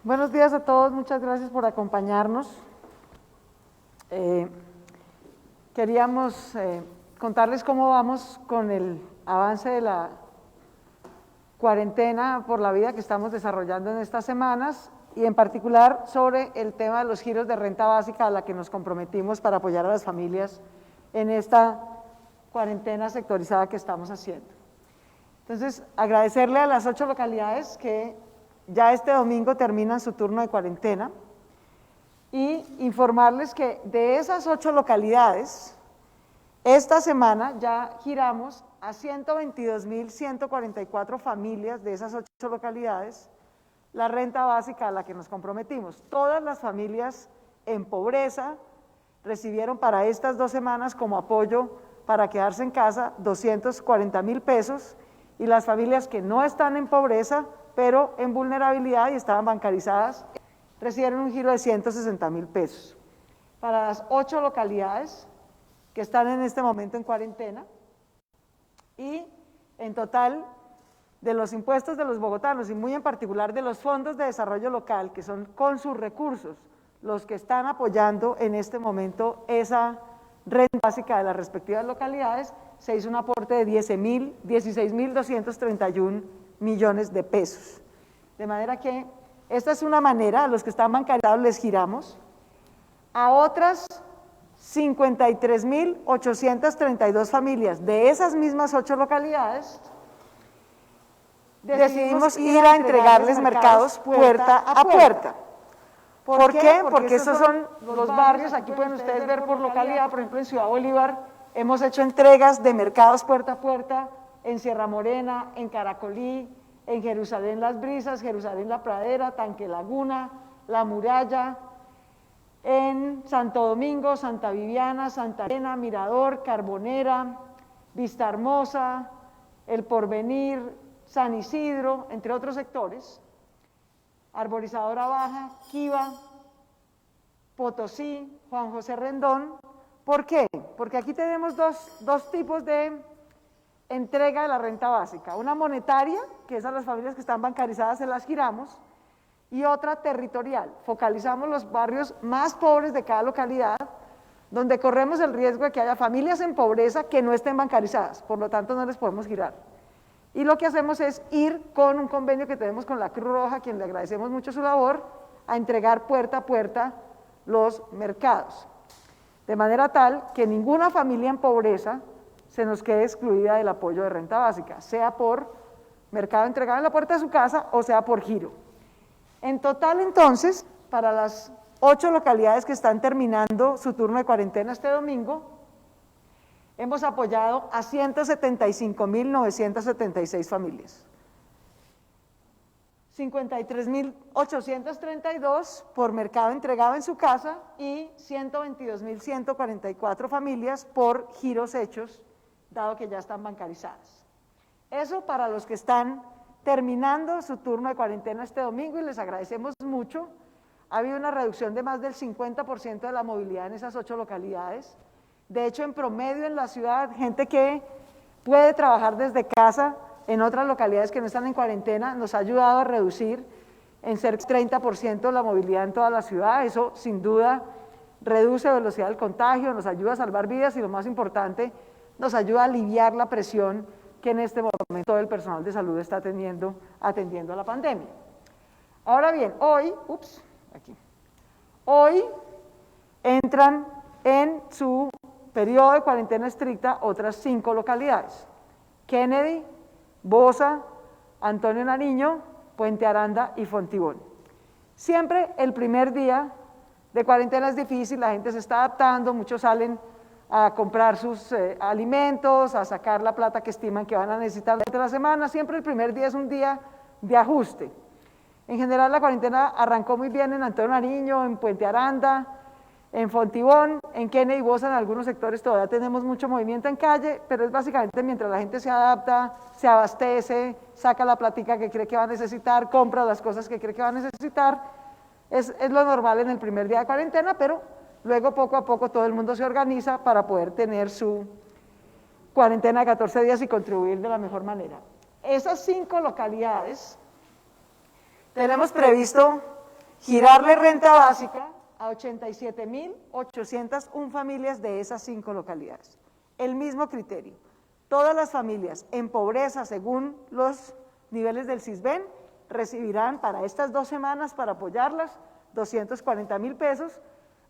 Buenos días a todos, muchas gracias por acompañarnos. Queríamos contarles cómo vamos con el avance de la cuarentena por la vida que estamos desarrollando en estas semanas y en particular sobre el tema de los giros de renta básica a la que nos comprometimos para apoyar a las familias en esta cuarentena sectorizada que estamos haciendo. Entonces, agradecerle a las 8 localidades que ya este domingo terminan su turno de cuarentena y informarles que de esas 8 localidades, esta semana ya giramos a 122.144 familias de esas 8 localidades la renta básica a la que nos comprometimos. Todas las familias en pobreza recibieron para estas 2 semanas como apoyo para quedarse en casa 240.000 pesos y las familias que no están en pobreza pero en vulnerabilidad y estaban bancarizadas, recibieron un giro de 160.000 pesos. Para las 8 localidades que están en este momento en cuarentena, y en total de los impuestos de los bogotanos y muy en particular de los fondos de desarrollo local, que son con sus recursos los que están apoyando en este momento esa renta básica de las respectivas localidades, se hizo un aporte de 16.231 millones de pesos. De manera que esta es una manera, a los que están bancarizados les giramos, a otras 53.832 familias de esas mismas 8 localidades, decidimos ir a entregarles mercados puerta a puerta. ¿Por qué? Porque esos son los barrios, aquí pueden ustedes ver por localidad, por ejemplo en Ciudad Bolívar, hemos hecho entregas de mercados puerta a puerta en Sierra Morena, en Caracolí, en Jerusalén Las Brisas, Jerusalén La Pradera, Tanque Laguna, La Muralla, en Santo Domingo, Santa Viviana, Santa Elena, Mirador, Carbonera, Vista Hermosa, El Porvenir, San Isidro, entre otros sectores, Arborizadora Baja, Quiva, Potosí, Juan José Rendón. ¿Por qué? Porque aquí tenemos dos tipos de entrega de la renta básica, una monetaria, que es a las familias que están bancarizadas se las giramos, y otra territorial, focalizamos los barrios más pobres de cada localidad, donde corremos el riesgo de que haya familias en pobreza que no estén bancarizadas, por lo tanto no les podemos girar. Y lo que hacemos es ir con un convenio que tenemos con la Cruz Roja, a quien le agradecemos mucho su labor, a entregar puerta a puerta los mercados, de manera tal que ninguna familia en pobreza se nos quede excluida del apoyo de renta básica, sea por mercado entregado en la puerta de su casa o sea por giro. En total, entonces, para las 8 localidades que están terminando su turno de cuarentena este domingo, hemos apoyado a 175.976 familias. 53.832 por mercado entregado en su casa y 122.144 familias por giros hechos, dado que ya están bancarizadas. Eso para los que están terminando su turno de cuarentena este domingo y les agradecemos mucho. Ha habido una reducción de más del 50% de la movilidad en esas 8 localidades. De hecho, en promedio en la ciudad, gente que puede trabajar desde casa en otras localidades que no están en cuarentena, nos ha ayudado a reducir en cerca del 30% la movilidad en toda la ciudad. Eso sin duda reduce la velocidad del contagio, nos ayuda a salvar vidas y lo más importante, nos ayuda a aliviar la presión que en este momento todo el personal de salud está atendiendo a la pandemia. Ahora bien, hoy entran en su periodo de cuarentena estricta otras 5 localidades: Kennedy, Bosa, Antonio Nariño, Puente Aranda y Fontibón. Siempre el primer día de cuarentena es difícil, la gente se está adaptando, muchos salen a comprar sus alimentos, a sacar la plata que estiman que van a necesitar durante la semana. Siempre el primer día es un día de ajuste. En general la cuarentena arrancó muy bien en Antonio Nariño, en Puente Aranda, en Fontibón, en Kennedy y Bosa. En algunos sectores todavía tenemos mucho movimiento en calle, pero es básicamente mientras la gente se adapta, se abastece, saca la platica que cree que va a necesitar, compra las cosas que cree que va a necesitar. Es lo normal en el primer día de cuarentena, pero luego poco a poco todo el mundo se organiza para poder tener su cuarentena de 14 días y contribuir de la mejor manera. Esas 5 localidades tenemos previsto girarle renta básica a 87.801 familias de esas 5 localidades. El mismo criterio. Todas las familias en pobreza, según los niveles del Sisbén, recibirán para estas 2 semanas, para apoyarlas, 240.000 pesos.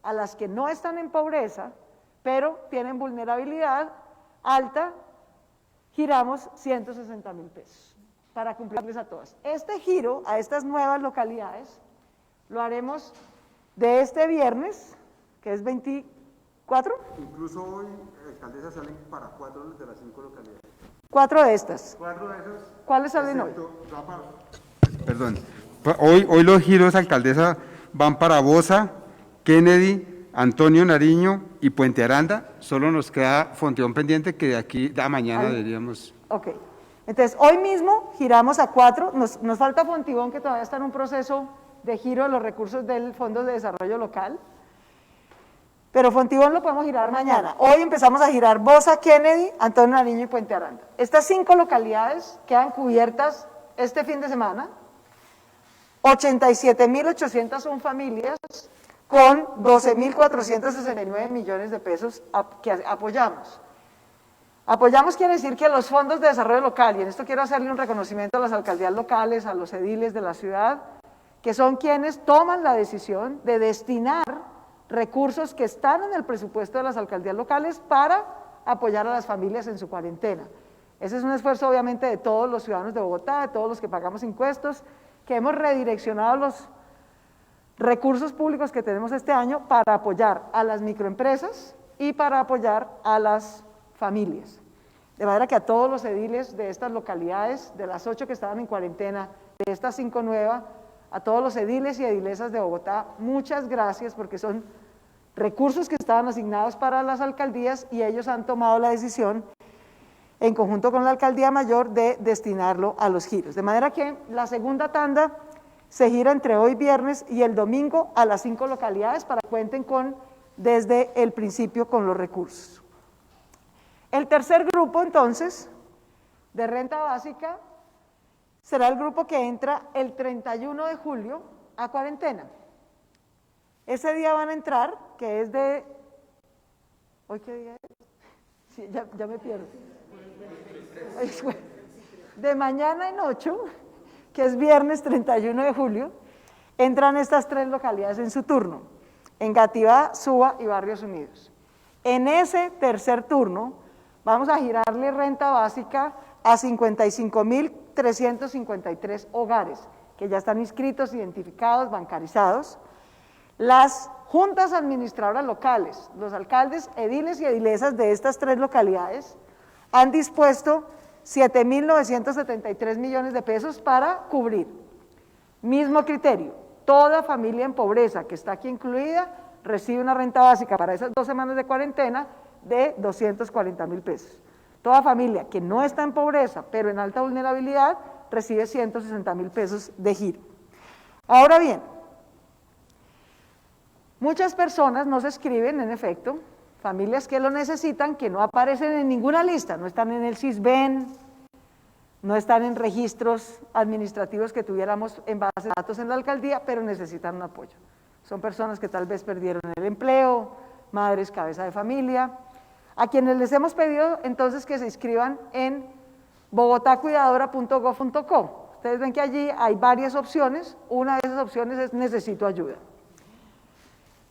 A las que no están en pobreza, pero tienen vulnerabilidad alta, giramos 160.000 pesos para cumplirles a todas. Este giro a estas nuevas localidades lo haremos de este viernes, que es 24. Incluso hoy, alcaldesa, salen para 4 de las 5 localidades. 4 de estas. 4 de esas. ¿Cuáles salen hoy? Perdón. Hoy los giros, alcaldesa, van para Bosa, Kennedy, Antonio Nariño y Puente Aranda. Solo nos queda Fonteón pendiente, que de aquí a mañana deberíamos... Ok. Entonces, hoy mismo giramos a 4. Nos falta Fontibón, que todavía está en un proceso de giro de los recursos del Fondo de Desarrollo Local. Pero Fontibón lo podemos girar mañana. Hoy empezamos a girar Bosa, Kennedy, Antonio Nariño y Puente Aranda. Estas 5 localidades quedan cubiertas este fin de semana. 87.801 familias con 12.469 millones de pesos que apoyamos. Apoyamos quiere decir que los fondos de desarrollo local, y en esto quiero hacerle un reconocimiento a las alcaldías locales, a los ediles de la ciudad, que son quienes toman la decisión de destinar recursos que están en el presupuesto de las alcaldías locales para apoyar a las familias en su cuarentena. Ese es un esfuerzo obviamente de todos los ciudadanos de Bogotá, de todos los que pagamos impuestos, que hemos redireccionado los recursos públicos que tenemos este año para apoyar a las microempresas y para apoyar a las familias. De manera que a todos los ediles de estas localidades, de las 8 que estaban en cuarentena, de estas 5 nuevas, a todos los ediles y edilesas de Bogotá, muchas gracias, porque son recursos que estaban asignados para las alcaldías y ellos han tomado la decisión, en conjunto con la alcaldía mayor, de destinarlo a los giros. De manera que la segunda tanda se gira entre hoy viernes y el domingo a las 5 localidades para que cuenten desde el principio con los recursos. El tercer grupo, entonces, de renta básica, será el grupo que entra el 31 de julio a cuarentena. Ese día van a entrar, que es de... ¿Hoy qué día es? Sí, ya me pierdo. De mañana en 8, que es viernes 31 de julio, entran estas 3 localidades en su turno, Engativá, Suba y Barrios Unidos. En ese tercer turno vamos a girarle renta básica a 55.353 hogares, que ya están inscritos, identificados, bancarizados. Las juntas administradoras locales, los alcaldes, ediles y edilesas de estas 3 localidades han dispuesto 7.973 millones de pesos para cubrir. Mismo criterio, toda familia en pobreza que está aquí incluida recibe una renta básica para esas 2 semanas de cuarentena de 240.000 pesos. Toda familia que no está en pobreza, pero en alta vulnerabilidad, recibe 160.000 pesos de giro. Ahora bien, muchas personas nos escriben, en efecto, familias que lo necesitan, que no aparecen en ninguna lista, no están en el Sisbén, no están en registros administrativos que tuviéramos en base de datos en la alcaldía, pero necesitan un apoyo. Son personas que tal vez perdieron el empleo, madres cabeza de familia, a quienes les hemos pedido entonces que se inscriban en bogotacuidadora.gov.co. Ustedes ven que allí hay varias opciones, una de esas opciones es necesito ayuda.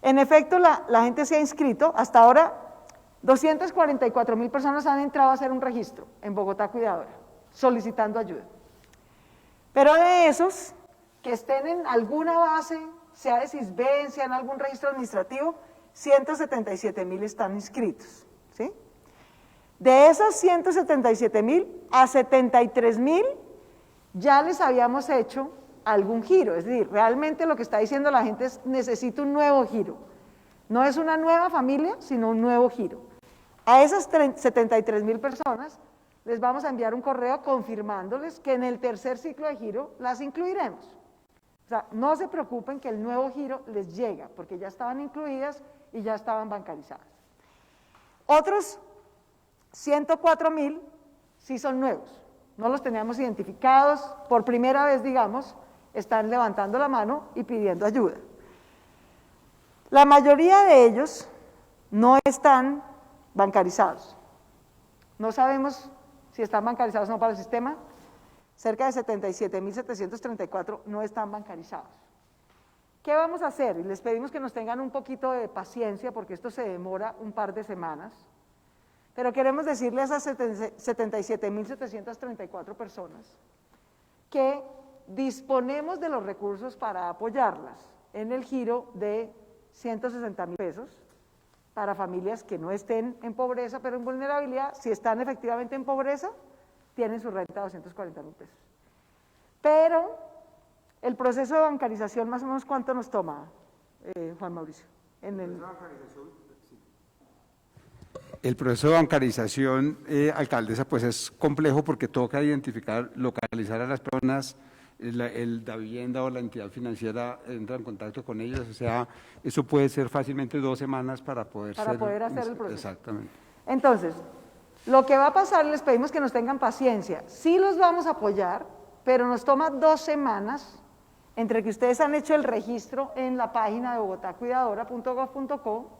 En efecto, la gente se ha inscrito, hasta ahora 244.000 personas han entrado a hacer un registro en Bogotá Cuidadora, solicitando ayuda. Pero de esos que estén en alguna base, sea de Sisbén, sea en algún registro administrativo, 177.000 están inscritos, ¿sí? De esos 177.000, a 73.000 ya les habíamos hecho algún giro, es decir, realmente lo que está diciendo la gente es necesito un nuevo giro. No es una nueva familia, sino un nuevo giro. A esas 73.000 personas les vamos a enviar un correo confirmándoles que en el tercer ciclo de giro las incluiremos. O sea, no se preocupen que el nuevo giro les llega, porque ya estaban incluidas y ya estaban bancarizadas. Otros 104.000 sí son nuevos, no los teníamos identificados, por primera vez, digamos, están levantando la mano y pidiendo ayuda. La mayoría de ellos no están bancarizados. No sabemos si están bancarizados o no para el sistema. Cerca de 77.734 no están bancarizados. ¿Qué vamos a hacer? Y les pedimos que nos tengan un poquito de paciencia porque esto se demora un par de semanas. Pero queremos decirles a esas 77.734 personas que disponemos de los recursos para apoyarlas en el giro de 160.000 pesos para familias que no estén en pobreza, pero en vulnerabilidad. Si están efectivamente en pobreza, tienen su renta de 240.000 pesos. Pero el proceso de bancarización, más o menos, ¿cuánto nos toma, Juan Mauricio? El proceso de bancarización, alcaldesa, pues es complejo porque toca identificar, localizar a las personas, la vivienda o la entidad financiera entra en contacto con ellos, o sea, eso puede ser fácilmente 2 semanas para poder hacer el proceso. Exactamente. Entonces, lo que va a pasar, les pedimos que nos tengan paciencia, sí los vamos a apoyar, pero nos toma 2 semanas entre que ustedes han hecho el registro en la página de bogotacuidadora.gov.co,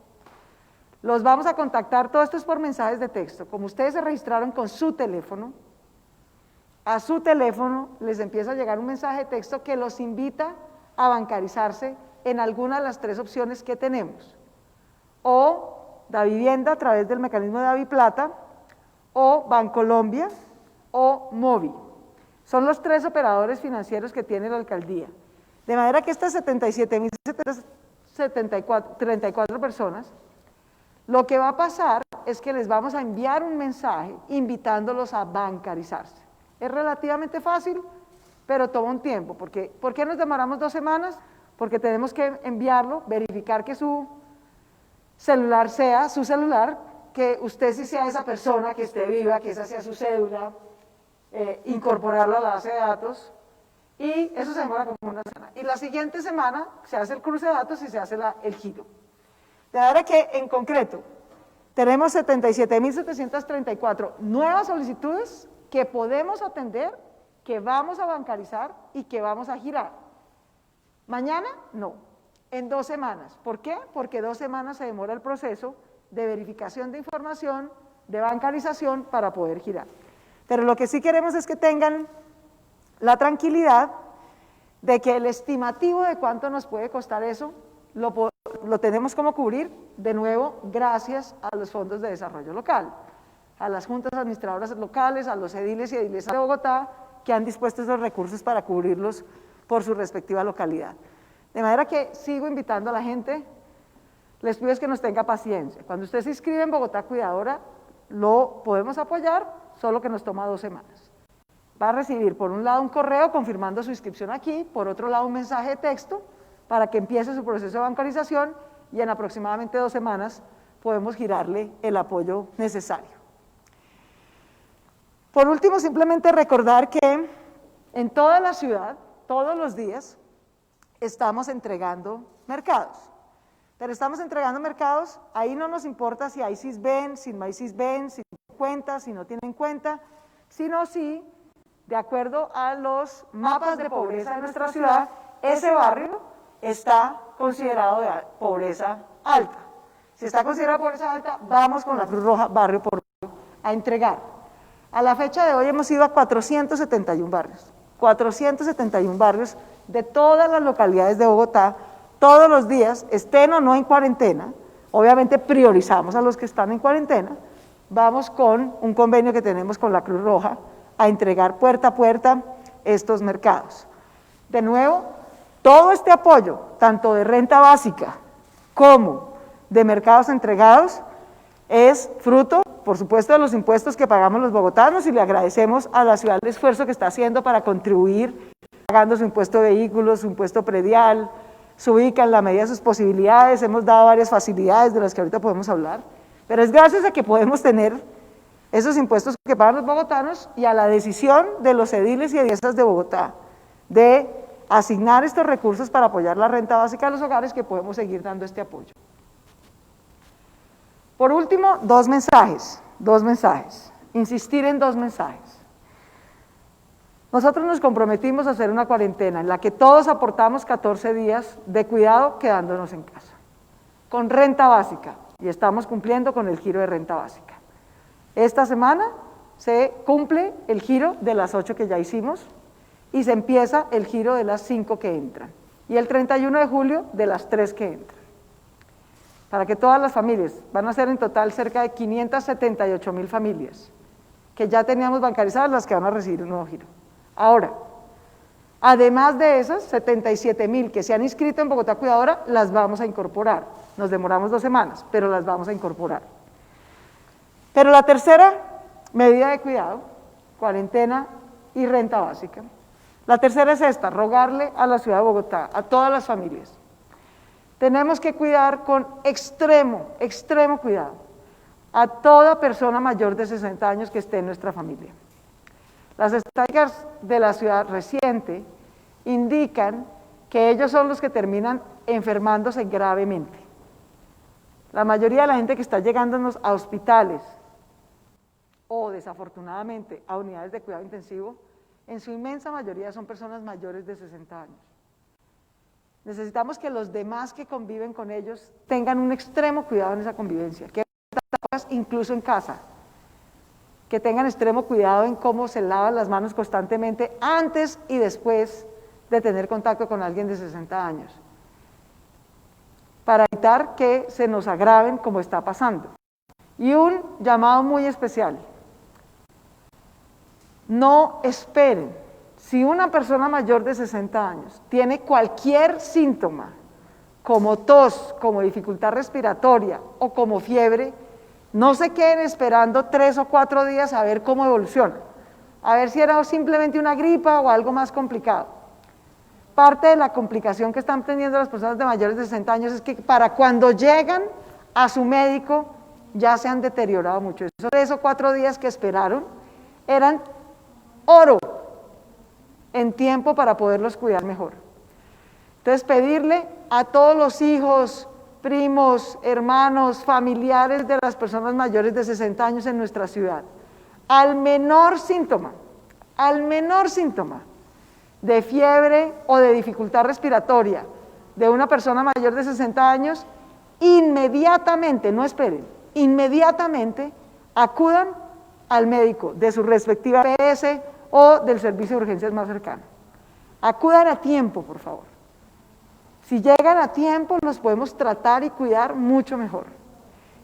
los vamos a contactar, todo esto es por mensajes de texto, como ustedes se registraron con su teléfono, a su teléfono les empieza a llegar un mensaje de texto que los invita a bancarizarse en alguna de las 3 opciones que tenemos, o Davivienda a través del mecanismo de Daviplata, o Bancolombia, o Movi. Son los 3 operadores financieros que tiene la alcaldía. De manera que estas 77.734 personas, lo que va a pasar es que les vamos a enviar un mensaje invitándolos a bancarizarse. Es relativamente fácil, pero toma un tiempo. ¿Por qué nos demoramos 2 semanas? Porque tenemos que enviarlo, verificar que su celular sea su celular, que usted sí sea esa persona, que esté viva, que esa sea su cédula, incorporarlo a la base de datos, y eso se demora como 1 semana. Y la siguiente semana se hace el cruce de datos y se hace el giro. De manera que, en concreto, tenemos 77.734 nuevas solicitudes que podemos atender, que vamos a bancarizar y que vamos a girar. Mañana, no, en 2 semanas. ¿Por qué? Porque 2 semanas se demora el proceso de verificación de información, de bancarización para poder girar. Pero lo que sí queremos es que tengan la tranquilidad de que el estimativo de cuánto nos puede costar eso, lo tenemos como cubrir, de nuevo, gracias a los fondos de desarrollo local, a las juntas administradoras locales, a los ediles y edilesas de Bogotá, que han dispuesto esos recursos para cubrirlos por su respectiva localidad. De manera que sigo invitando a la gente, les pido es que nos tenga paciencia. Cuando usted se inscribe en Bogotá Cuidadora, lo podemos apoyar, solo que nos toma 2 semanas. Va a recibir por un lado un correo confirmando su inscripción aquí, por otro lado un mensaje de texto para que empiece su proceso de bancarización y en aproximadamente 2 semanas podemos girarle el apoyo necesario. Por último, simplemente recordar que en toda la ciudad, todos los días, estamos entregando mercados. Pero estamos entregando mercados, ahí no nos importa si hay Sisbén, si no hay Sisbén, si tienen cuenta, si no tienen cuenta, sino si, de acuerdo a los mapas de pobreza de nuestra ciudad, ese barrio está considerado de pobreza alta. Si está considerado pobreza alta, vamos con la Cruz Roja barrio por barrio a entregar. A la fecha de hoy hemos ido a 471 barrios. 471 barrios de todas las localidades de Bogotá, todos los días, estén o no en cuarentena. Obviamente priorizamos a los que están en cuarentena. Vamos con un convenio que tenemos con la Cruz Roja a entregar puerta a puerta estos mercados. De nuevo, todo este apoyo, tanto de renta básica como de mercados entregados, es fruto, por supuesto, de los impuestos que pagamos los bogotanos, y le agradecemos a la ciudad el esfuerzo que está haciendo para contribuir, pagando su impuesto de vehículos, su impuesto predial, se ubica en la medida de sus posibilidades, hemos dado varias facilidades de las que ahorita podemos hablar, pero es gracias a que podemos tener esos impuestos que pagan los bogotanos y a la decisión de los ediles y edilesas de Bogotá de asignar estos recursos para apoyar la renta básica de los hogares, que podemos seguir dando este apoyo. Por último, 2 mensajes, insistir en 2 mensajes. Nosotros nos comprometimos a hacer una cuarentena en la que todos aportamos 14 días de cuidado quedándonos en casa, con renta básica, y estamos cumpliendo con el giro de renta básica. Esta semana se cumple el giro de las 8 que ya hicimos y se empieza el giro de las 5 que entran, y el 31 de julio de las 3 que entran. Para que todas las familias, van a ser en total cerca de 578.000 familias, que ya teníamos bancarizadas las que van a recibir un nuevo giro. Ahora, además de esas 77.000 que se han inscrito en Bogotá Cuidadora, las vamos a incorporar. Nos demoramos 2 semanas, pero las vamos a incorporar. Pero la tercera medida de cuidado, cuarentena y renta básica. La tercera es esta, rogarle a la ciudad de Bogotá, a todas las familias. Tenemos que cuidar con extremo cuidado a toda persona mayor de 60 años que esté en nuestra familia. Las estadísticas de la ciudad reciente indican que ellos son los que terminan enfermándose gravemente. La mayoría de la gente que está llegándonos a hospitales o desafortunadamente a unidades de cuidado intensivo, en su inmensa mayoría son personas mayores de 60 años. Necesitamos que los demás que conviven con ellos tengan un extremo cuidado en esa convivencia, que incluso en casa, que tengan extremo cuidado en cómo se lavan las manos constantemente antes y después de tener contacto con alguien de 60 años, para evitar que se nos agraven como está pasando. Y un llamado muy especial: no esperen. Si una persona mayor de 60 años tiene cualquier síntoma, como tos, como dificultad respiratoria o como fiebre, no se queden esperando 3 o 4 días a ver cómo evoluciona, a ver si era simplemente una gripa o algo más complicado. Parte de la complicación que están teniendo las personas de mayores de 60 años es que para cuando llegan a su médico ya se han deteriorado mucho. Esos 3 o 4 días que esperaron eran oro en tiempo para poderlos cuidar mejor. Entonces, pedirle a todos los hijos, primos, hermanos, familiares de las personas mayores de 60 años en nuestra ciudad, al menor síntoma de fiebre o de dificultad respiratoria de una persona mayor de 60 años, inmediatamente, no esperen, inmediatamente acudan al médico de su respectiva EPS o del servicio de urgencias más cercano. Acudan a tiempo, por favor. Si llegan a tiempo, los podemos tratar y cuidar mucho mejor.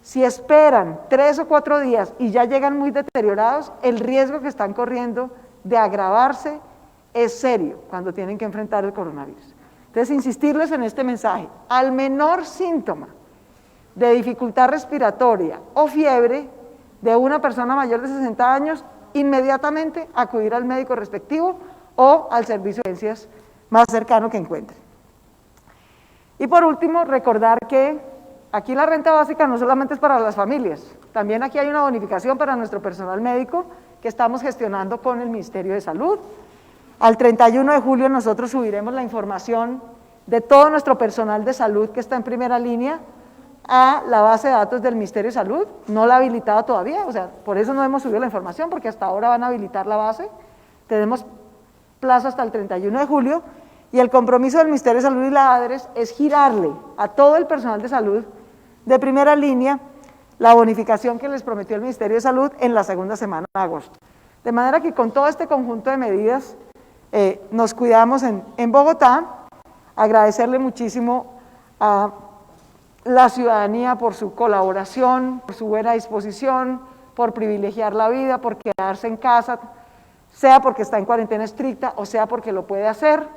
Si esperan 3 o 4 días y ya llegan muy deteriorados, el riesgo que están corriendo de agravarse es serio cuando tienen que enfrentar el coronavirus. Entonces, insistirles en este mensaje: al menor síntoma de dificultad respiratoria o fiebre de una persona mayor de 60 años, inmediatamente acudir al médico respectivo o al servicio de urgencias más cercano que encuentren. Y por último, recordar que aquí la renta básica no solamente es para las familias, también aquí hay una bonificación para nuestro personal médico que estamos gestionando con el Ministerio de Salud. Al 31 de julio nosotros subiremos la información de todo nuestro personal de salud que está en primera línea a la base de datos del Ministerio de Salud, no la ha habilitado todavía, o sea, por eso no hemos subido la información, porque hasta ahora van a habilitar la base. Tenemos plazo hasta el 31 de julio, y el compromiso del Ministerio de Salud y la ADRES es girarle a todo el personal de salud de primera línea la bonificación que les prometió el Ministerio de Salud en la segunda semana de agosto. De manera que con todo este conjunto de medidas nos cuidamos en Bogotá. Agradecerle muchísimo a la ciudadanía por su colaboración, por su buena disposición, por privilegiar la vida, por quedarse en casa, sea porque está en cuarentena estricta o sea porque lo puede hacer.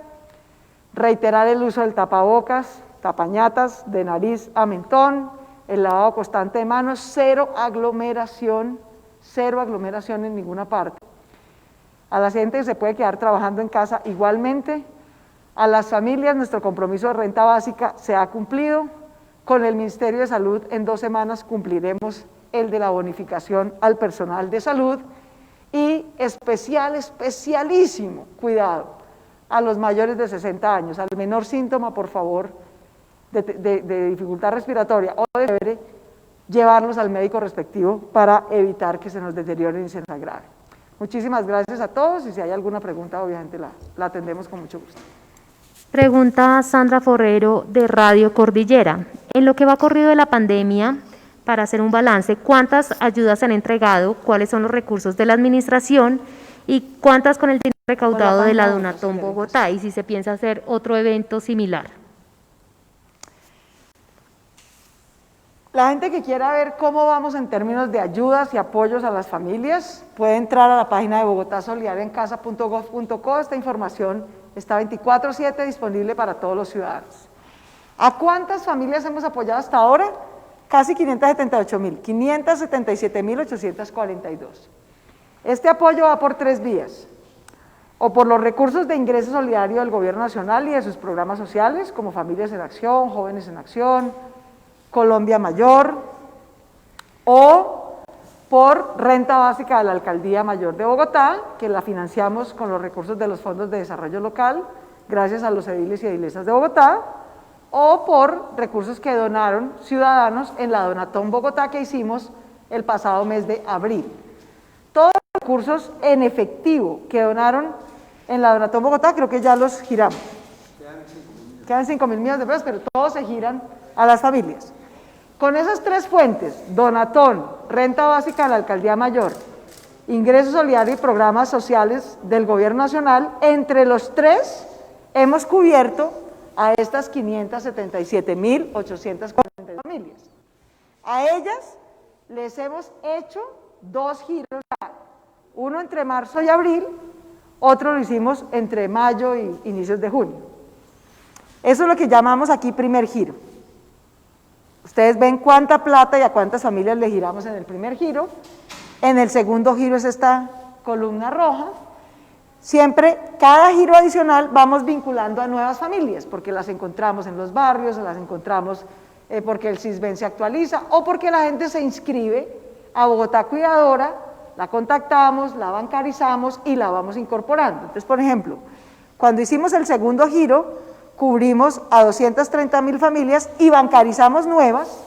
Reiterar el uso del tapabocas, tapañatas, de nariz a mentón, el lavado constante de manos, cero aglomeración en ninguna parte. A la gente que se puede quedar trabajando en casa igualmente. A las familias, nuestro compromiso de renta básica se ha cumplido. Con el Ministerio de Salud en 2 semanas cumpliremos el de la bonificación al personal de salud, y especialísimo cuidado a los mayores de 60 años, al menor síntoma, por favor, de dificultad respiratoria o de fiebre, llevarlos al médico respectivo para evitar que se nos deterioren y se nos agrave. Muchísimas gracias a todos y si hay alguna pregunta, obviamente la atendemos con mucho gusto. Pregunta Sandra Forrero de Radio Cordillera. En lo que va corrido de la pandemia, para hacer un balance, ¿cuántas ayudas se han entregado? ¿Cuáles son los recursos de la administración? ¿Y cuántas con el dinero recaudado de la Donatón Bogotá? Y si se piensa hacer otro evento similar. La gente que quiera ver cómo vamos en términos de ayudas y apoyos a las familias, puede entrar a la página de bogotasolidariencasa.gov.co. Esta información está 24/7 disponible para todos los ciudadanos. ¿A cuántas familias hemos apoyado hasta ahora? Casi 578.000, 577.842. Este apoyo va por 3 vías, o por los recursos de ingreso solidario del Gobierno Nacional y de sus programas sociales, como Familias en Acción, Jóvenes en Acción, Colombia Mayor, o por renta básica de la Alcaldía Mayor de Bogotá, que la financiamos con los recursos de los fondos de desarrollo local, gracias a los ediles y edilesas de Bogotá, o por recursos que donaron ciudadanos en la Donatón Bogotá que hicimos el pasado mes de abril. Todos los recursos en efectivo que donaron en la Donatón Bogotá, creo que ya los giramos. Quedan 5.000 millones de pesos, pero todos se giran a las familias. Con esas 3 fuentes, Donatón, renta básica de la Alcaldía Mayor, ingreso solidario y programas sociales del Gobierno Nacional, entre los 3 hemos cubierto a estas 577.840 familias. A ellas les hemos hecho 2 giros, uno entre marzo y abril, otro lo hicimos entre mayo y inicios de junio. Eso es lo que llamamos aquí primer giro. Ustedes ven cuánta plata y a cuántas familias le giramos en el primer giro. En el segundo giro es esta columna roja. Siempre, cada giro adicional vamos vinculando a nuevas familias, porque las encontramos en los barrios, las encontramos porque el Sisbén se actualiza, o porque la gente se inscribe a Bogotá Cuidadora, la contactamos, la bancarizamos y la vamos incorporando. Entonces, por ejemplo, cuando hicimos el segundo giro, cubrimos a 230.000 familias y bancarizamos nuevas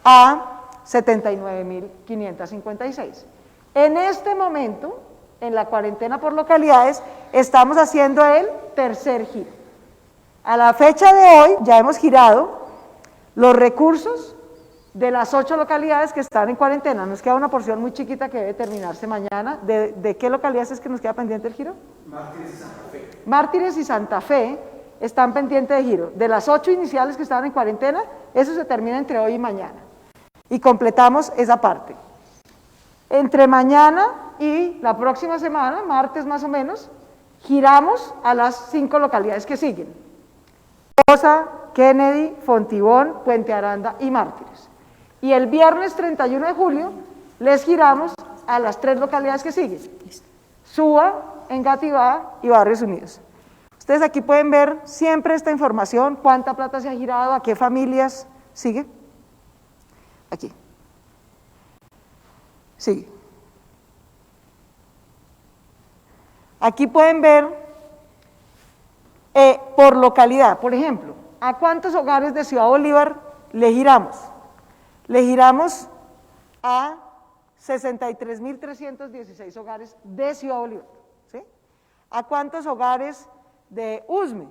a 79.556. En este momento, en la cuarentena por localidades, estamos haciendo el tercer giro. A la fecha de hoy ya hemos girado los recursos de las 8 localidades que están en cuarentena. Nos queda una porción muy chiquita que debe terminarse mañana. ¿De qué localidades es que nos queda pendiente el giro? Mártires y Santa Fe. Mártires y Santa Fe están pendientes de giro. De las 8 iniciales que estaban en cuarentena, eso se termina entre hoy y mañana. Y completamos esa parte. Entre mañana y la próxima semana, martes más o menos, giramos a las 5 localidades que siguen: Bosa, Kennedy, Fontibón, Puente Aranda y Mártires. Y el viernes 31 de julio les giramos a las 3 localidades que siguen: Suba, Engativá y Barrios Unidos. Ustedes aquí pueden ver siempre esta información, cuánta plata se ha girado, a qué familias. ¿Sigue? Aquí. Sigue. Aquí pueden ver por localidad, por ejemplo, ¿a cuántos hogares de Ciudad Bolívar le giramos? Le giramos a 63.316 hogares de Ciudad Bolívar. ¿Sí? ¿A cuántos hogares de Usme?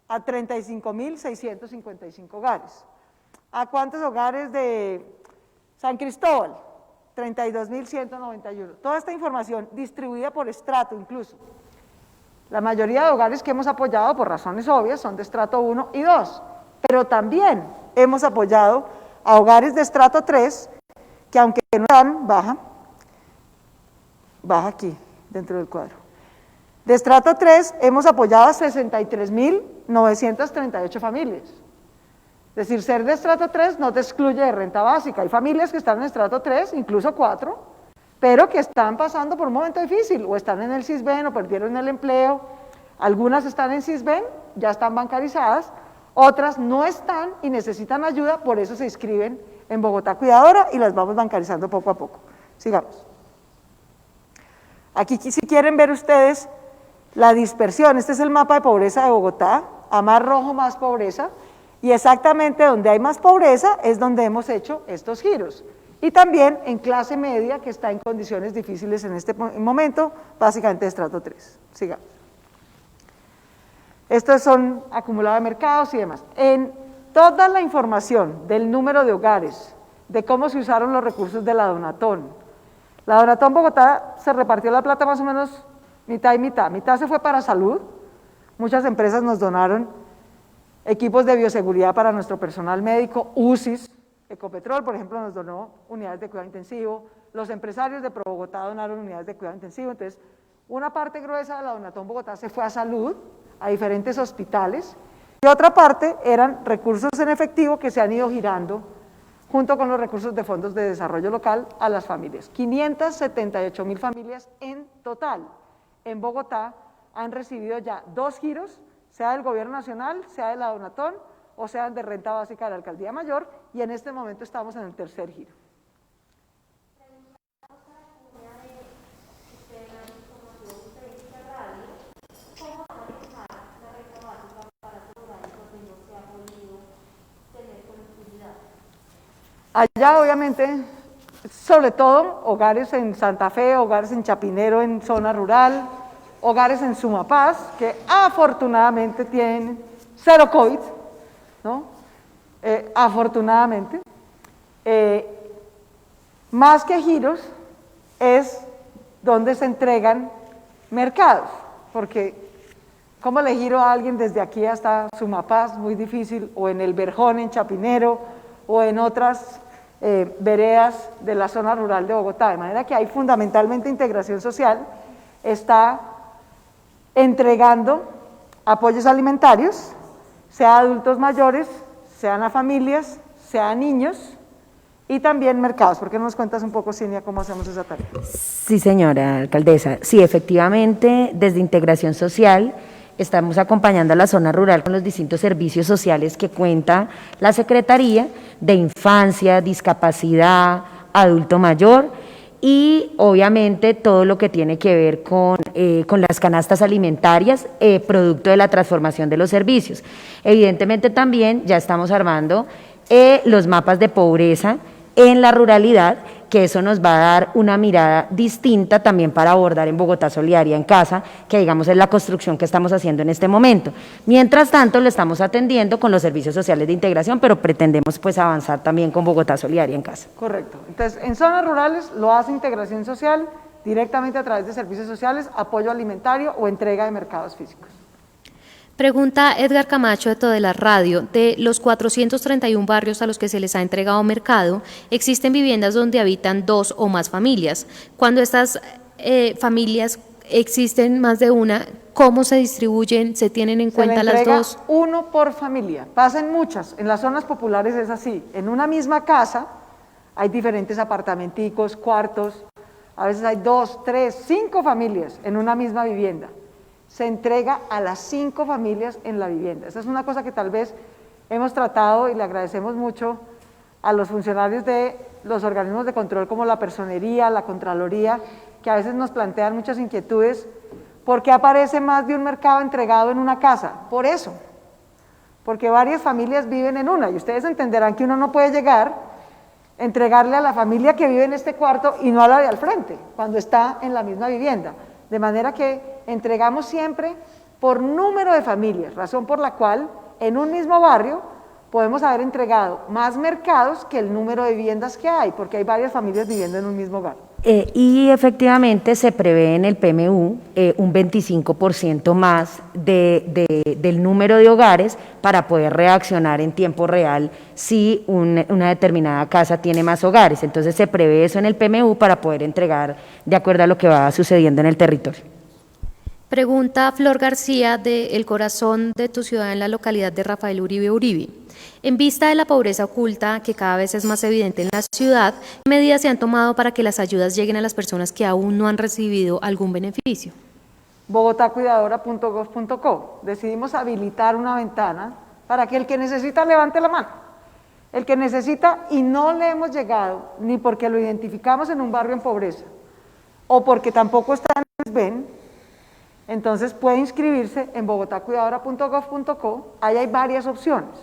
A 35.655 hogares. ¿A cuántos hogares de San Cristóbal? 32.191. Toda esta información distribuida por estrato incluso. La mayoría de hogares que hemos apoyado, por razones obvias, son de estrato 1 y 2, pero también hemos apoyado a hogares de estrato 3, que aunque no están, baja aquí, dentro del cuadro. De estrato 3 hemos apoyado a 63.938 familias. Es decir, ser de estrato 3 no te excluye de renta básica. Hay familias que están en estrato 3, incluso 4, pero que están pasando por un momento difícil, o están en el Sisbén, o perdieron el empleo. Algunas están en Sisbén, ya están bancarizadas, otras no están y necesitan ayuda, por eso se inscriben en Bogotá Cuidadora y las vamos bancarizando poco a poco. Sigamos. Aquí si quieren ver ustedes la dispersión, este es el mapa de pobreza de Bogotá, a más rojo más pobreza, y exactamente donde hay más pobreza es donde hemos hecho estos giros. y también en clase media que está en condiciones difíciles en este momento, básicamente de estrato 3. Sigamos. Estos son acumulados de mercados y demás. En toda la información del número de hogares, de cómo se usaron los recursos de la Donatón. La Donatón Bogotá se repartió la plata más o menos mitad y mitad. Mitad se fue para salud, muchas empresas nos donaron equipos de bioseguridad para nuestro personal médico, UCIs, Ecopetrol, por ejemplo, nos donó unidades de cuidado intensivo, los empresarios de Pro Bogotá donaron unidades de cuidado intensivo, entonces una parte gruesa de la Donatón Bogotá se fue a salud, a diferentes hospitales, y otra parte eran recursos en efectivo que se han ido girando junto con los recursos de fondos de desarrollo local a las familias. 578.000 familias en total en Bogotá han recibido ya 2 giros, sea del gobierno nacional, sea de la Donatón, o sea de renta básica de la Alcaldía Mayor, y en este momento estamos en el 3er giro. Allá obviamente, sobre todo, hogares en Santa Fe, hogares en Chapinero, en zona rural, hogares en Sumapaz, que afortunadamente tienen 0 COVID, ¿no? Afortunadamente. Más que giros, es donde se entregan mercados, porque ¿cómo le giro a alguien desde aquí hasta Sumapaz? Muy difícil, o en el Verjón, en Chapinero, o en otras veredas de la zona rural de Bogotá, de manera que hay fundamentalmente integración social, está entregando apoyos alimentarios, sea a adultos mayores, sean a familias, sea a niños, y también mercados. ¿Por qué no nos cuentas un poco, Cinia, cómo hacemos esa tarea? Sí, señora alcaldesa. Sí, efectivamente, desde Integración Social estamos acompañando a la zona rural con los distintos servicios sociales que cuenta la Secretaría de Infancia, Discapacidad, Adulto Mayor y obviamente todo lo que tiene que ver con las canastas alimentarias, producto de la transformación de los servicios. Evidentemente también ya estamos armando los mapas de pobreza en la ruralidad, que eso nos va a dar una mirada distinta también para abordar en Bogotá Solidaria en Casa, que digamos es la construcción que estamos haciendo en este momento. Mientras tanto, lo estamos atendiendo con los servicios sociales de integración, pero pretendemos pues avanzar también con Bogotá Solidaria en Casa. Correcto. Entonces, en zonas rurales lo hace Integración Social directamente a través de servicios sociales, apoyo alimentario o entrega de mercados físicos. Pregunta Edgar Camacho de Todelar Radio, de los 431 barrios a los que se les ha entregado mercado, existen viviendas donde habitan 2 o más familias. Cuando estas familias existen más de una, ¿cómo se distribuyen? ¿Se tienen en cuenta las 2? Uno por familia, pasan muchas, en las zonas populares es así, en una misma casa hay diferentes apartamenticos, cuartos, a veces hay 2, 3, 5 familias en una misma vivienda. Se entrega a las 5 familias en la vivienda. Esa es una cosa que tal vez hemos tratado y le agradecemos mucho a los funcionarios de los organismos de control como la Personería, la Contraloría, que a veces nos plantean muchas inquietudes. ¿Por qué aparece más de un mercado entregado en una casa? Por eso, porque varias familias viven en una y ustedes entenderán que uno no puede llegar, entregarle a la familia que vive en este cuarto y no a la de al frente, cuando está en la misma vivienda. De manera que entregamos siempre por número de familias, razón por la cual en un mismo barrio podemos haber entregado más mercados que el número de viviendas que hay, porque hay varias familias viviendo en un mismo hogar. Y efectivamente se prevé en el PMU un 25% más del número de hogares para poder reaccionar en tiempo real si una determinada casa tiene más hogares. Entonces se prevé eso en el PMU para poder entregar de acuerdo a lo que va sucediendo en el territorio. Pregunta Flor García de El Corazón de tu ciudad en la localidad de Rafael Uribe Uribe. En vista de la pobreza oculta que cada vez es más evidente en la ciudad, ¿qué medidas se han tomado para que las ayudas lleguen a las personas que aún no han recibido algún beneficio? bogotacuidadora.gov.co. Decidimos habilitar una ventana para que el que necesita levante la mano. El que necesita y no le hemos llegado, ni porque lo identificamos en un barrio en pobreza, o porque tampoco está en el SBEN, entonces puede inscribirse en bogotacuidadora.gov.co. Ahí hay varias opciones.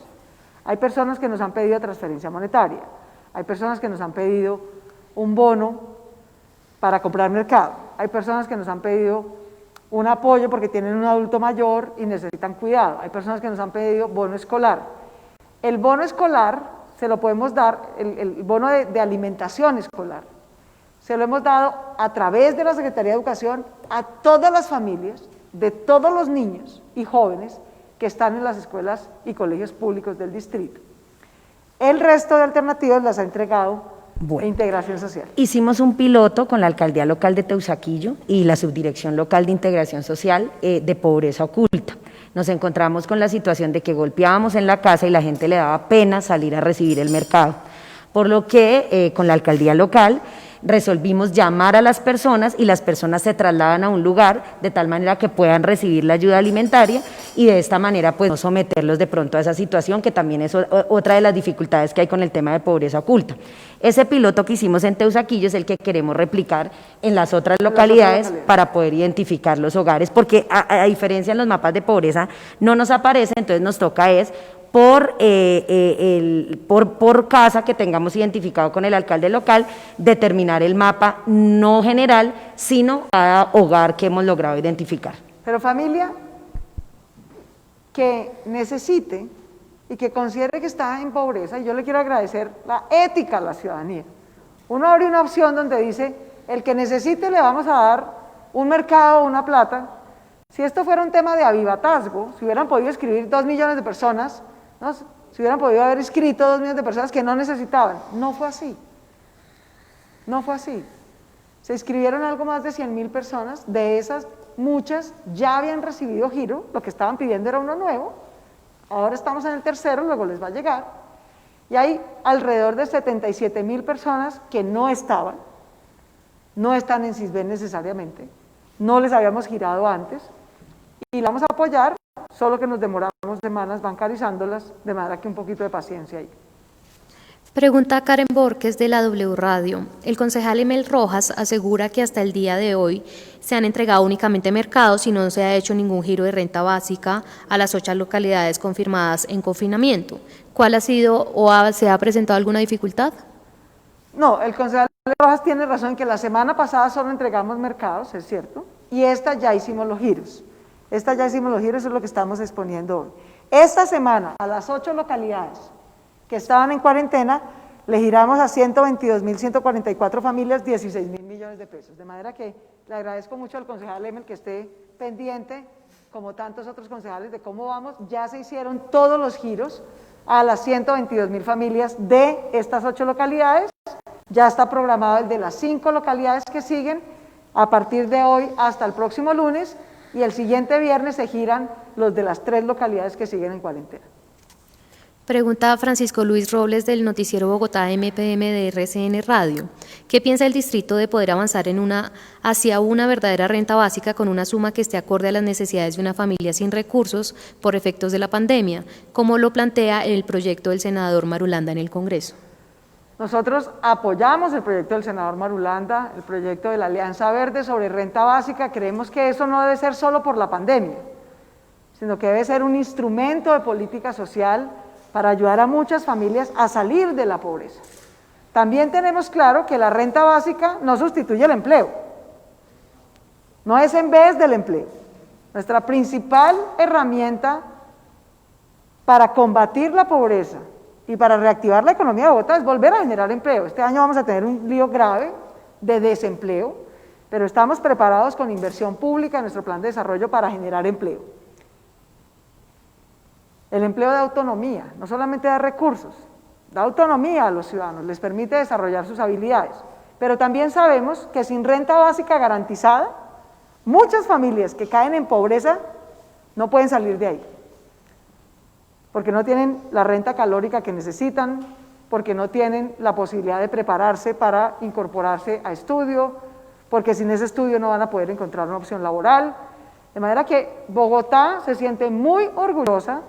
Hay personas que nos han pedido transferencia monetaria, Hay personas que nos han pedido un bono para comprar mercado. Hay personas que nos han pedido un apoyo porque tienen un adulto mayor y necesitan cuidado. Hay personas que nos han pedido bono escolar. El bono escolar se lo podemos dar, el bono de alimentación escolar, se lo hemos dado a través de la Secretaría de Educación a todas las familias de todos los niños y jóvenes que están en las escuelas y colegios públicos del distrito. El resto de alternativas las ha entregado Integración Social. Hicimos un piloto con la Alcaldía Local de Teusaquillo y la Subdirección Local de Integración Social de Pobreza Oculta. Nos encontramos con la situación de que golpeábamos en la casa y la gente le daba pena salir a recibir el mercado, por lo que con la Alcaldía Local resolvimos llamar a las personas y las personas se trasladan a un lugar de tal manera que puedan recibir la ayuda alimentaria y de esta manera pues no someterlos de pronto a esa situación que también es otra de las dificultades que hay con el tema de pobreza oculta. Ese piloto que hicimos en Teusaquillo es el que queremos replicar en las otras localidades para poder identificar los hogares, porque a diferencia en los mapas de pobreza no nos aparece, entonces nos toca es por casa que tengamos identificado con el alcalde local, determinar el mapa no general, sino cada hogar que hemos logrado identificar. Pero familia que necesite y que considere que está en pobreza, y yo le quiero agradecer la ética a la ciudadanía. Uno abre una opción donde dice, el que necesite le vamos a dar un mercado, una plata. Si esto fuera un tema de avivatazgo, si hubieran podido escribir 2 millones de personas, ¿no? Si hubieran podido haber escrito 2 millones de personas que no necesitaban. No fue así. No fue así. Se inscribieron algo más de 100.000 personas, de esas muchas ya habían recibido giro, lo que estaban pidiendo era uno nuevo, ahora estamos en el tercero, luego les va a llegar, y hay alrededor de 77.000 personas que no estaban, no están en Sisbén necesariamente, no les habíamos girado antes, y la vamos a apoyar, solo que nos demoramos semanas bancarizándolas, de manera que un poquito de paciencia ahí. Pregunta Karen Borges de la W Radio. El concejal Emel Rojas asegura que hasta el día de hoy se han entregado únicamente mercados y no se ha hecho ningún giro de renta básica a las 8 localidades confirmadas en confinamiento. ¿Cuál ha sido o se ha presentado alguna dificultad? No, el concejal Rojas tiene razón en que la semana pasada solo entregamos mercados, es cierto, y esta ya hicimos los giros. Esta ya hicimos los giros, eso es lo que estamos exponiendo hoy. Esta semana, a las 8 localidades que estaban en cuarentena, le giramos a 122.144 familias 16.000 millones de pesos. De manera que le agradezco mucho al concejal Emel que esté pendiente, como tantos otros concejales, de cómo vamos. Ya se hicieron todos los giros a las 122.000 familias de estas 8 localidades. Ya está programado el de las 5 localidades que siguen a partir de hoy hasta el próximo lunes, y el siguiente viernes se giran los de las 3 localidades que siguen en cuarentena. Pregunta Francisco Luis Robles del noticiero Bogotá MPM de RCN Radio. ¿Qué piensa el distrito de poder avanzar hacia una verdadera renta básica con una suma que esté acorde a las necesidades de una familia sin recursos por efectos de la pandemia? ¿Cómo lo plantea el proyecto del senador Marulanda en el Congreso? Nosotros apoyamos el proyecto del senador Marulanda, el proyecto de la Alianza Verde sobre renta básica. Creemos que eso no debe ser solo por la pandemia, sino que debe ser un instrumento de política social para ayudar a muchas familias a salir de la pobreza. También tenemos claro que la renta básica no sustituye el empleo, no es en vez del empleo. Nuestra principal herramienta para combatir la pobreza y para reactivar la economía de Bogotá es volver a generar empleo. Este año vamos a tener un lío grave de desempleo, pero estamos preparados con inversión pública en nuestro plan de desarrollo para generar empleo. El empleo da autonomía, no solamente da recursos, da autonomía a los ciudadanos, les permite desarrollar sus habilidades, pero también sabemos que sin renta básica garantizada, muchas familias que caen en pobreza no pueden salir de ahí, porque no tienen la renta calórica que necesitan, porque no tienen la posibilidad de prepararse para incorporarse a estudio, porque sin ese estudio no van a poder encontrar una opción laboral. De manera que Bogotá se siente muy orgullosa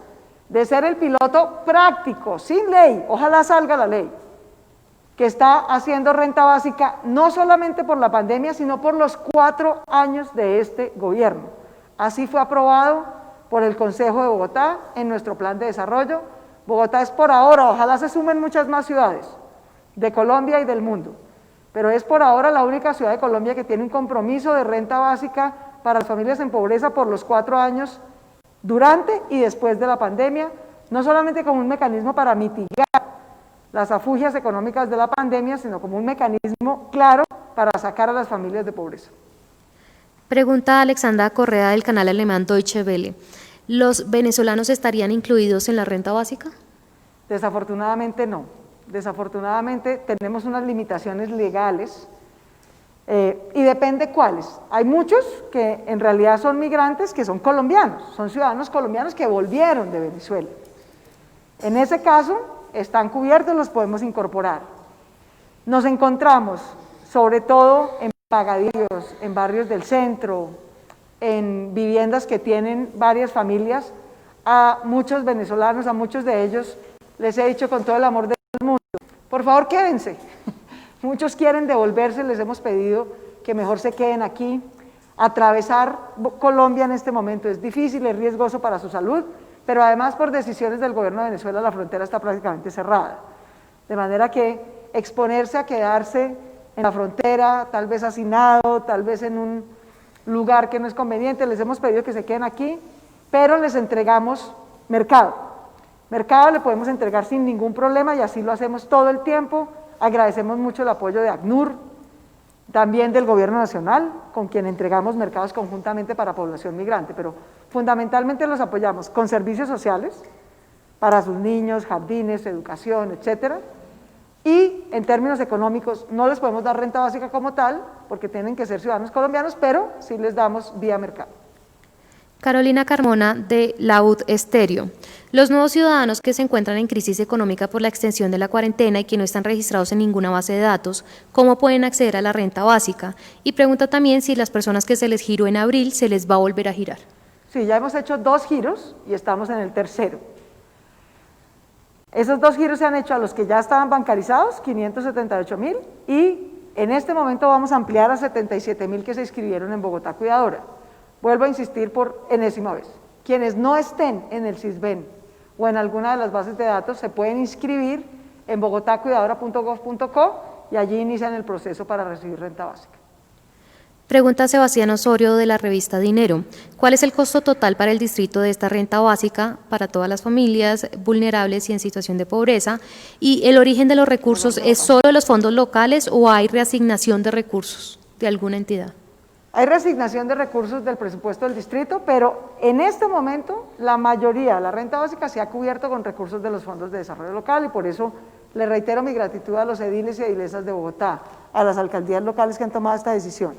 de ser el piloto práctico, sin ley, ojalá salga la ley, que está haciendo renta básica no solamente por la pandemia, sino por los 4 años de este gobierno. Así fue aprobado por el Consejo de Bogotá en nuestro plan de desarrollo. Bogotá es por ahora, ojalá se sumen muchas más ciudades, de Colombia y del mundo, pero es por ahora la única ciudad de Colombia que tiene un compromiso de renta básica para las familias en pobreza por los 4 años durante y después de la pandemia, no solamente como un mecanismo para mitigar las afugias económicas de la pandemia, sino como un mecanismo claro para sacar a las familias de pobreza. Pregunta Alexandra Correa del canal alemán Deutsche Welle. ¿Los venezolanos estarían incluidos en la renta básica? Desafortunadamente no. Desafortunadamente tenemos unas limitaciones legales y depende cuáles. Hay muchos que en realidad son migrantes que son colombianos, son ciudadanos colombianos que volvieron de Venezuela. En ese caso están cubiertos, los podemos incorporar. Nos encontramos sobre todo en pagadíos, en barrios del centro, en viviendas que tienen varias familias, a muchos venezolanos, a muchos de ellos les he dicho con todo el amor del mundo, por favor quédense. Muchos quieren devolverse, les hemos pedido que mejor se queden aquí. Atravesar Colombia en este momento es difícil, es riesgoso para su salud, pero además por decisiones del gobierno de Venezuela la frontera está prácticamente cerrada. De manera que exponerse a quedarse en la frontera, tal vez hacinado, tal vez en un lugar que no es conveniente, les hemos pedido que se queden aquí, pero les entregamos mercado. Mercado le podemos entregar sin ningún problema y así lo hacemos todo el tiempo. Agradecemos mucho el apoyo de ACNUR, también del Gobierno Nacional, con quien entregamos mercados conjuntamente para población migrante, pero fundamentalmente los apoyamos con servicios sociales para sus niños, jardines, educación, etcétera, y en términos económicos no les podemos dar renta básica como tal, porque tienen que ser ciudadanos colombianos, pero sí les damos vía mercado. Carolina Carmona de Laud Estéreo. Los nuevos ciudadanos que se encuentran en crisis económica por la extensión de la cuarentena y que no están registrados en ninguna base de datos, ¿cómo pueden acceder a la renta básica? Y pregunta también si las personas que se les giró en abril se les va a volver a girar. Sí, ya hemos hecho 2 giros y estamos en el tercero. Esos 2 giros se han hecho a los que ya estaban bancarizados, 578.000, y en este momento vamos a ampliar a 77.000 que se inscribieron en Bogotá Cuidadora. Vuelvo a insistir por enésima vez. Quienes no estén en el SISBEN o en alguna de las bases de datos se pueden inscribir en bogotacuidadora.gov.co y allí inician el proceso para recibir renta básica. Pregunta Sebastián Osorio de la revista Dinero. ¿Cuál es el costo total para el distrito de esta renta básica para todas las familias vulnerables y en situación de pobreza? ¿Y el origen de los recursos es solo de los fondos locales o hay reasignación de recursos de alguna entidad? Hay reasignación de recursos del presupuesto del distrito, pero en este momento la mayoría de la renta básica se ha cubierto con recursos de los fondos de desarrollo local y por eso le reitero mi gratitud a los ediles y edilesas de Bogotá, a las alcaldías locales que han tomado esta decisión.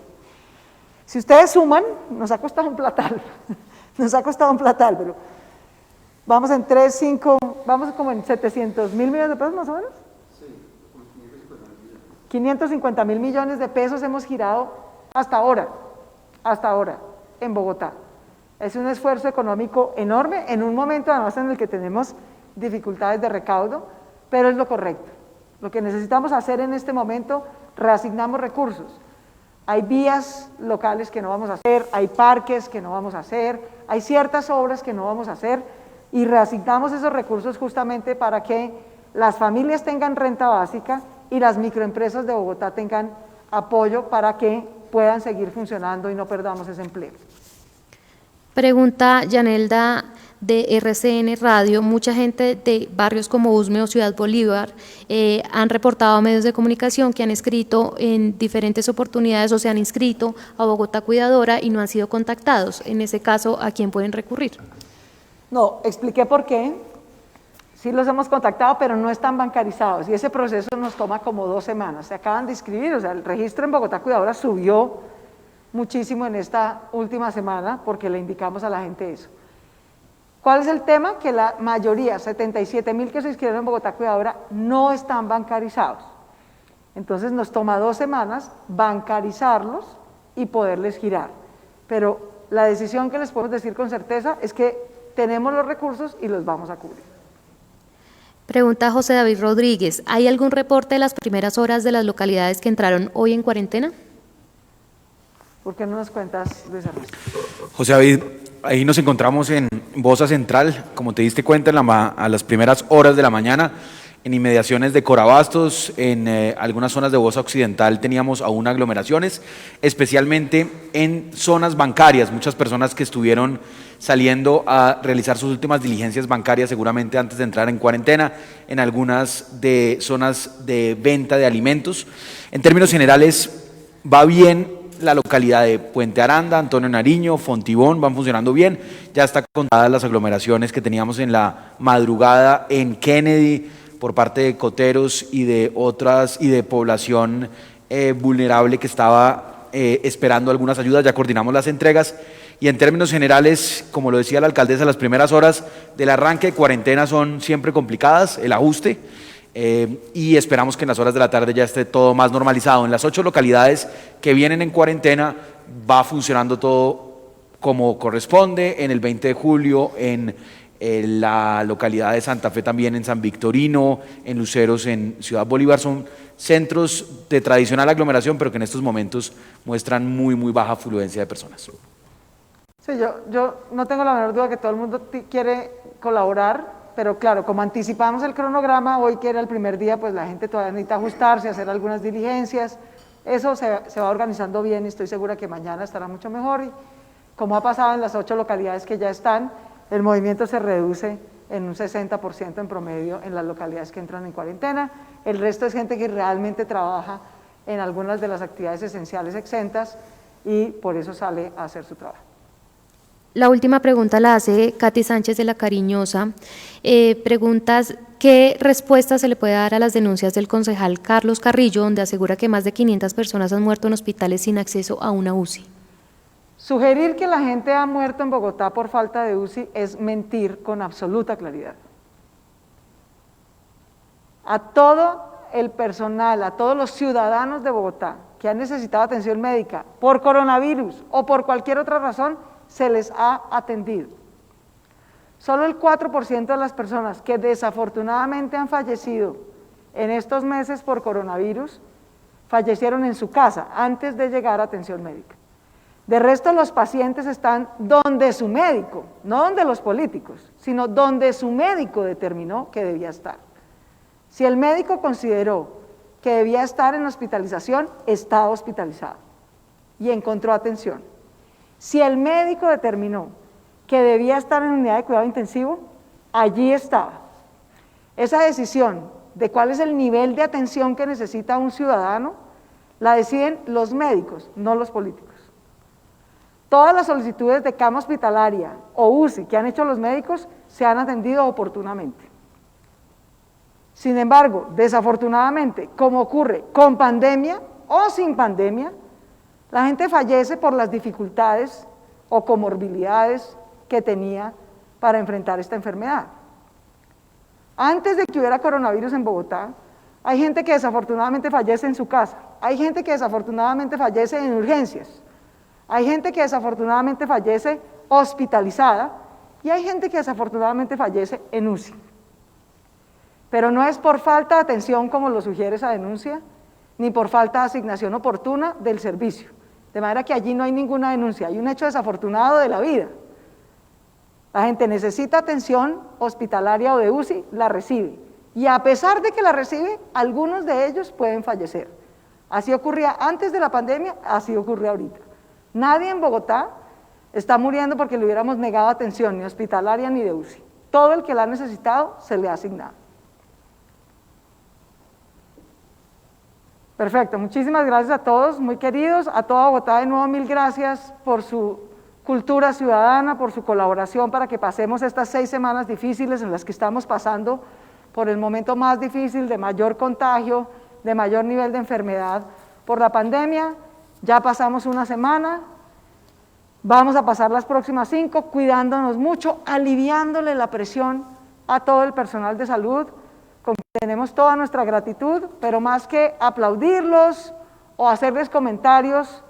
Si ustedes suman, nos ha costado un platal, pero vamos en 3, 5, vamos como en 700.000 millones de pesos más o menos. Sí, 550.000 millones de pesos hemos girado hasta ahora en Bogotá. Es un esfuerzo económico enorme en un momento además en el que tenemos dificultades de recaudo, pero es lo correcto. Lo que necesitamos hacer en este momento, reasignamos recursos. Hay vías locales que no vamos a hacer, hay parques que no vamos a hacer, hay ciertas obras que no vamos a hacer y reasignamos esos recursos justamente para que las familias tengan renta básica y las microempresas de Bogotá tengan apoyo para que puedan seguir funcionando y no perdamos ese empleo. Pregunta Yanelda de RCN Radio. Mucha gente de barrios como Usme o Ciudad Bolívar han reportado a medios de comunicación que han escrito en diferentes oportunidades o se han inscrito a Bogotá Cuidadora y no han sido contactados. En ese caso, ¿a quién pueden recurrir? No, expliqué por qué. Sí los hemos contactado, pero no están bancarizados y ese proceso nos toma como 2 semanas. Se acaban de inscribir, o sea, el registro en Bogotá Cuidadora subió muchísimo en esta última semana porque le indicamos a la gente eso. ¿Cuál es el tema? Que la mayoría, 77.000 que se inscribieron en Bogotá Cuidadora, no están bancarizados. Entonces nos toma 2 semanas bancarizarlos y poderles girar. Pero la decisión que les podemos decir con certeza es que tenemos los recursos y los vamos a cubrir. Pregunta José David Rodríguez. ¿Hay algún reporte de las primeras horas de las localidades que entraron hoy en cuarentena? ¿Por qué no nos cuentas, Luis Ernesto? José David, ahí nos encontramos en Bosa Central, como te diste cuenta a las primeras horas de la mañana, en inmediaciones de Corabastos, en algunas zonas de Bosa Occidental teníamos aún aglomeraciones, especialmente en zonas bancarias, muchas personas que estuvieron saliendo a realizar sus últimas diligencias bancarias seguramente antes de entrar en cuarentena, en algunas de zonas de venta de alimentos. En términos generales, va bien. La localidad de Puente Aranda, Antonio Nariño, Fontibón van funcionando bien. Ya está contadas las aglomeraciones que teníamos en la madrugada en Kennedy por parte de coteros y de otras y de población vulnerable que estaba esperando algunas ayudas. Ya coordinamos las entregas y en términos generales, como lo decía la alcaldesa, las primeras horas del arranque de cuarentena son siempre complicadas, el ajuste. Y esperamos que en las horas de la tarde ya esté todo más normalizado. En las 8 localidades que vienen en cuarentena va funcionando todo como corresponde. En el 20 de julio, en la localidad de Santa Fe también, en San Victorino, en Luceros, en Ciudad Bolívar, son centros de tradicional aglomeración, pero que en estos momentos muestran muy baja afluencia de personas. Sí, yo no tengo la menor duda que todo el mundo quiere colaborar, pero claro, como anticipamos el cronograma, hoy que era el primer día, pues la gente todavía necesita ajustarse, hacer algunas diligencias, eso se va organizando bien y estoy segura que mañana estará mucho mejor y como ha pasado en las 8 localidades que ya están, el movimiento se reduce en un 60% en promedio en las localidades que entran en cuarentena, el resto es gente que realmente trabaja en algunas de las actividades esenciales exentas y por eso sale a hacer su trabajo. La última pregunta la hace Katy Sánchez de La Cariñosa. Preguntas, ¿qué respuesta se le puede dar a las denuncias del concejal Carlos Carrillo, donde asegura que más de 500 personas han muerto en hospitales sin acceso a una UCI? Sugerir que la gente ha muerto en Bogotá por falta de UCI es mentir con absoluta claridad. A todo el personal, a todos los ciudadanos de Bogotá que han necesitado atención médica por coronavirus o por cualquier otra razón, se les ha atendido. Solo el 4% de las personas que desafortunadamente han fallecido en estos meses por coronavirus, fallecieron en su casa antes de llegar a atención médica. De resto, los pacientes están donde su médico, no donde los políticos, sino donde su médico determinó que debía estar. Si el médico consideró que debía estar en hospitalización, está hospitalizado y encontró atención. Si el médico determinó que debía estar en unidad de cuidado intensivo, allí estaba. Esa decisión de cuál es el nivel de atención que necesita un ciudadano, la deciden los médicos, no los políticos. Todas las solicitudes de cama hospitalaria o UCI que han hecho los médicos se han atendido oportunamente. Sin embargo, desafortunadamente, como ocurre con pandemia o sin pandemia, la gente fallece por las dificultades o comorbilidades que tenía para enfrentar esta enfermedad. Antes de que hubiera coronavirus en Bogotá, hay gente que desafortunadamente fallece en su casa, hay gente que desafortunadamente fallece en urgencias, hay gente que desafortunadamente fallece hospitalizada y hay gente que desafortunadamente fallece en UCI. Pero no es por falta de atención como lo sugiere esa denuncia, ni por falta de asignación oportuna del servicio. De manera que allí no hay ninguna denuncia, hay un hecho desafortunado de la vida. La gente necesita atención hospitalaria o de UCI, la recibe. Y a pesar de que la recibe, algunos de ellos pueden fallecer. Así ocurría antes de la pandemia, así ocurre ahorita. Nadie en Bogotá está muriendo porque le hubiéramos negado atención, ni hospitalaria ni de UCI. Todo el que la ha necesitado se le ha asignado. Perfecto, muchísimas gracias a todos, muy queridos, a toda Bogotá de nuevo 1000 gracias por su cultura ciudadana, por su colaboración para que pasemos estas 6 semanas difíciles en las que estamos pasando por el momento más difícil de mayor contagio, de mayor nivel de enfermedad por la pandemia. Ya pasamos una semana, vamos a pasar las próximas 5 cuidándonos mucho, aliviándole la presión a todo el personal de salud, con quien tenemos toda nuestra gratitud, pero más que aplaudirlos o hacerles comentarios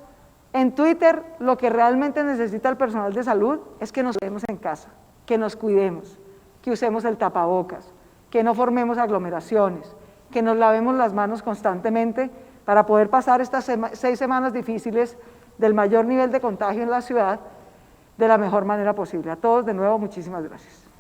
en Twitter, lo que realmente necesita el personal de salud es que nos quedemos en casa, que nos cuidemos, que usemos el tapabocas, que no formemos aglomeraciones, que nos lavemos las manos constantemente para poder pasar estas 6 semanas difíciles del mayor nivel de contagio en la ciudad de la mejor manera posible. A todos de nuevo, muchísimas gracias.